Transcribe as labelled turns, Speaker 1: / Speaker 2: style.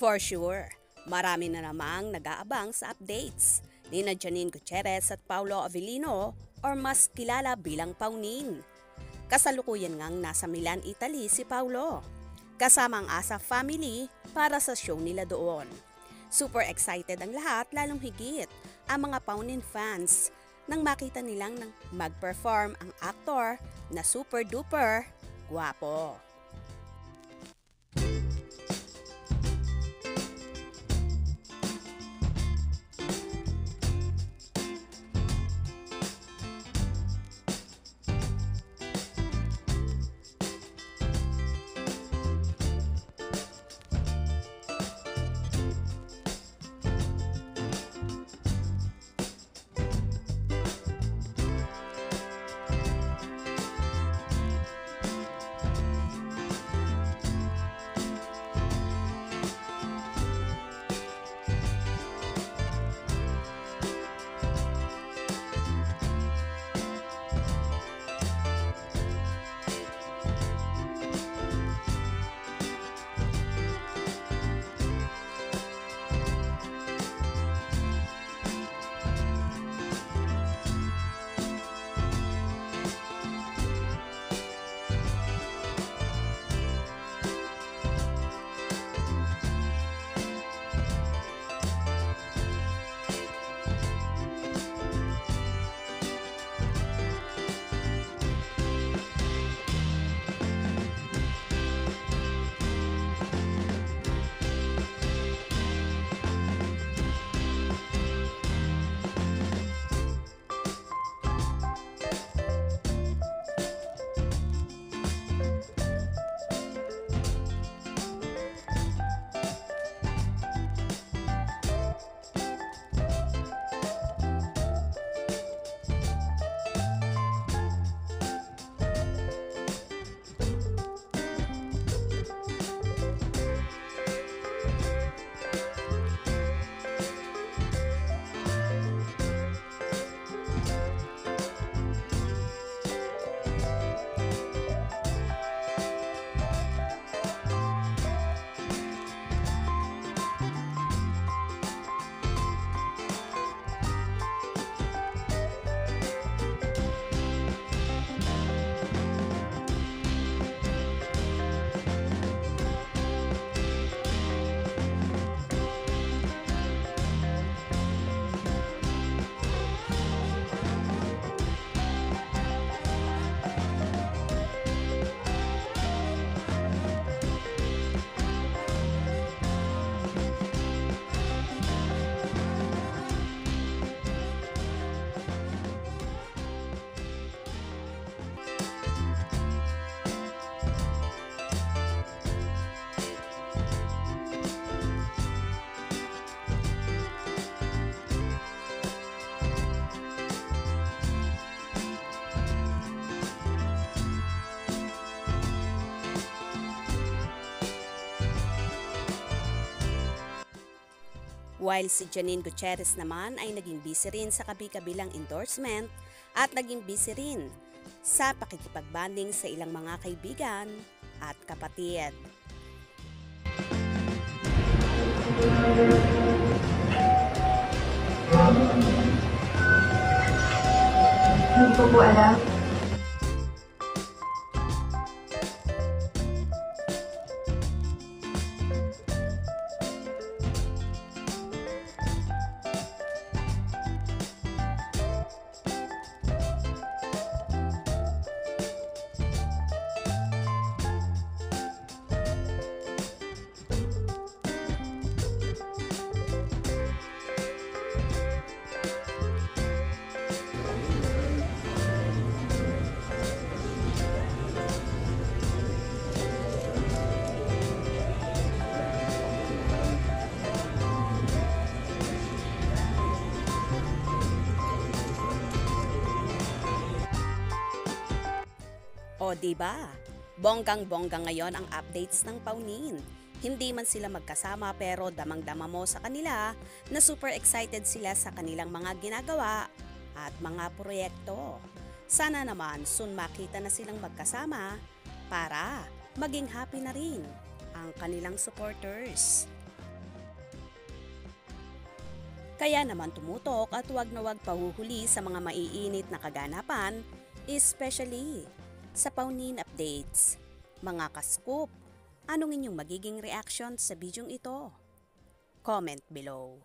Speaker 1: For sure, marami na namang nag-aabang sa updates ni na Janine Gutierrez at Paulo Avellino or mas kilala bilang Paunin. Kasalukuyan ngang nasa Milan, Italy si Paulo, kasama ang Asaf family para sa show nila doon. Super excited ang lahat, lalong higit ang mga Paunin fans nang makita nilang mag-perform ang aktor na super duper gwapo. While si Janine Gutierrez naman ay naging busy rin sa kabi-kabilang endorsement at naging busy rin sa pakikipagbanding sa ilang mga kaibigan at kapatid.
Speaker 2: Hindi ko po alam.
Speaker 1: O diba? Bonggang-bonggang ngayon ang updates ng Paunin. Hindi man sila magkasama pero damang-dama mo sa kanila na super excited sila sa kanilang mga ginagawa at mga proyekto. Sana naman soon makita na silang magkasama para maging happy na rin ang kanilang supporters. Kaya naman tumutok at wag na wag pahuhuli sa mga maiinit na kaganapan, especially sa Paunin updates. Mga ka-scoop, anong inyong magiging reaction sa bidyong ito? Comment below.